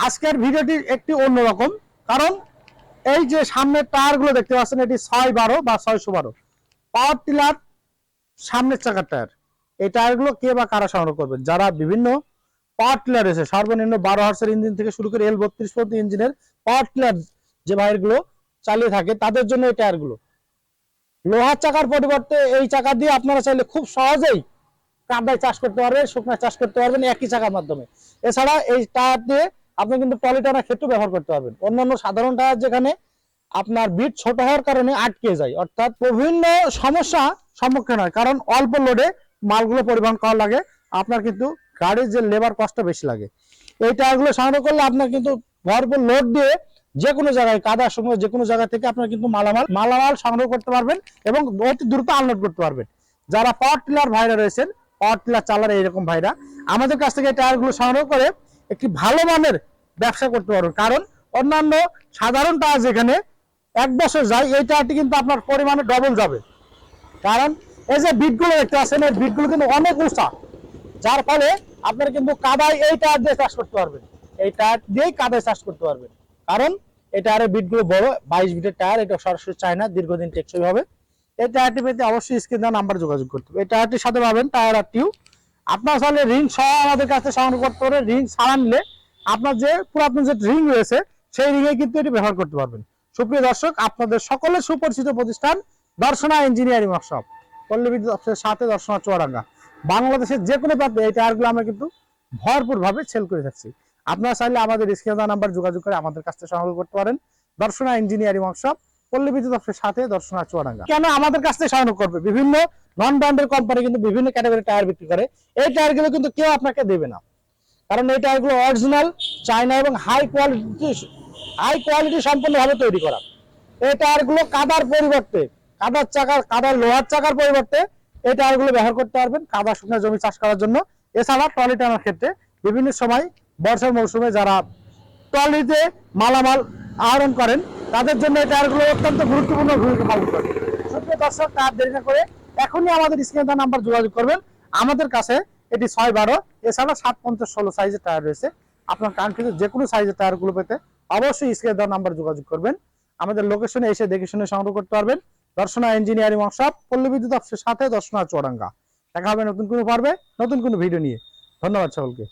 আজকের ভিডিওটি একটি অন্যরকম, কারণ এই যে সামনের টায়ারগুলো দেখতে পাচ্ছেন, এটি 612 বা 612 পাওয়ার টিলার সামনের চাকার টায়ার। এই টায়ারগুলো কে বা কারা সংগ্রহ করবেন? যারা বিভিন্ন পাওয়ার টিলার এসে সর্বনিম্ন 12 হর্সের ইঞ্জিন থেকে শুরু করে L32 পর্যন্ত ইঞ্জিনের পাওয়ার টিলার যে ভাইগুলো চালিয়ে থাকে, তাদের জন্য এই টায়ারগুলো। লোহার চাকার পরিবর্তে এই চাকা দিয়ে আপনারা চাইলে খুব সহজেই কাদায় চাষ করতে পারবেন, শুকনায় চাষ করতে পারবেন একই চাকার মাধ্যমে। এছাড়া এই টায়ার দিয়ে আপনি কিন্তু ট্রলি টানার ক্ষেত্রে ব্যবহার করতে পারবেন। অন্যান্য সাধারণ টায়ার যেখানে আপনার বিট ছোট হওয়ার কারণে আটকে যায়, অর্থাৎ বিভিন্ন সমস্যা সম্মুখীন হয়, কারণ অল্প লোডে মালগুলো পরিবহন করা লাগে, আপনার কিন্তু গাড়ির যে লেবার কষ্ট বেশি লাগে। এই টায়ারগুলো সংগ্রহ করলে আপনার কিন্তু ভরপুর লোড দিয়ে যে কোনো জায়গায় কাদার সঙ্গে যে কোনো জায়গা থেকে আপনার কিন্তু মালামাল সংগ্রহ করতে পারবেন এবং অতি দ্রুত আনলোড করতে পারবেন। যারা পাওয়ার টিলার ভাইরা রয়েছেন, পাওয়ার টিলার চালার এইরকম ভাইরা আমাদের কাছ থেকে এই টায়ারগুলো সংগ্রহ করে একটি ভালো মানের ব্যবসা করতে পারবেন। কারণ অন্যান্য সাধারণ টায়ার যেখানে 1 বছর যায়, এই টায়ারটি কিন্তু আপনার পরিমাণে ডবল যাবে। কারণ এই যে বিটগুলো দেখতে পাচ্ছেন, এই বিটগুলো কিন্তু অনেক উঁচা, যার ফলে আপনার কিন্তু কাদায় এই টায়ার দিয়ে চাষ করতে পারবেন। এই টায়ার দিয়েই কাদায় চাষ করতে পারবেন, কারণ এই টায়ারের বিটগুলো বড়, 22 বিটের টায়ার, এটা সরাসরি চায়না, দীর্ঘদিন টেকসই হবে। এই টায়ারটি পেতে অবশ্যই স্ক্রিন দেওয়া নাম্বার যোগাযোগ করতে হবে। এই টায়ারটির সাথে পাবেন টায়ার আর টিউব। আপনার চাইলে রিং সহ আমাদের কাছে সংগ্রহ করতে পারে। রিং ছাড়া নিলে আপনার যে পুরাতন যে রিং রয়েছে, সেই রিঙে কিন্তু এটি ব্যবহার করতে পারবেন। সুপ্রিয় দর্শক, আপনাদের সকলের সুপরিচিত প্রতিষ্ঠান দর্শনা ইঞ্জিনিয়ারিং ওয়ার্কশপ, পল্লী বিদ্যুৎ অফিসের সাথে, দর্শনা চুয়াডাঙ্গা। বাংলাদেশের যে কোনো প্রান্তে এই টায়ারগুলো আমরা কিন্তু ভরপুর ভাবে সেল করে থাকছি। আপনারা চাইলে আমাদের স্ক্রিনে দেওয়া নাম্বার যোগাযোগ করে আমাদের কাছ থেকে সংগ্রহ করতে পারেন। দর্শনা ইঞ্জিনিয়ারিং ওয়ার্কশপ, পল্লী বিদ্যুৎ অফিসের সাথে, দর্শনা চুয়াডাঙ্গা। কেন আমাদের কাছ থেকে সংগ্রহ করবে? বিভিন্ন নন ব্র্যান্ডের কোম্পানি কিন্তু বিভিন্ন ক্যাটাগরি টায়ার বিক্রি করে। এই টায়ারগুলো কিন্তু কেউ আপনাকে দেবে না, কারণ এই টায়ারগুলো অরিজিনাল চায়না এবং হাই কোয়ালিটি সম্পূর্ণভাবে তৈরি করা। এই টায়ারগুলো কাদার পরিবর্তে, কাদার লোহার চাকার পরিবর্তে এই টায়ারগুলো ব্যবহার করতে পারবেন কাদা শুকনো জমি চাষ করার জন্য। এছাড়া ট্রলি টানার ক্ষেত্রে বিভিন্ন সময় বর্ষার মৌসুমে যারা ট্রলিতে মালামাল আহরণ করেন, তাদের জন্য এই টায়ারগুলো অত্যন্ত গুরুত্বপূর্ণ ভূমিকা পালন করে। সুপ্রিয় দর্শক, তার দেরি না করে এখনই আমাদের স্ক্রিনে দেওয়া নাম্বার যোগাযোগ করবেন। আমাদের কাছে এটি 612, এছাড়া 750-16 সাইজের টায়ার রয়েছে। আপনার কাঙ্ক্ষিত যে কোনো সাইজের টায়ারগুলো পেতে অবশ্যই স্ক্রিনে দেওয়া নাম্বার যোগাযোগ করবেন। আমাদের লোকেশনে এসে দেখে শুনে সংগ্রহ করতে পারবেন। দর্শনা ইঞ্জিনিয়ারিং ওয়ার্কশপ, পল্লী বিদ্যুৎ অফিসের সাথে, দর্শনা চুয়াডাঙ্গা। দেখা হবে নতুন কোনো পর্বে, নতুন কোনো ভিডিও নিয়ে। ধন্যবাদ সকলকে।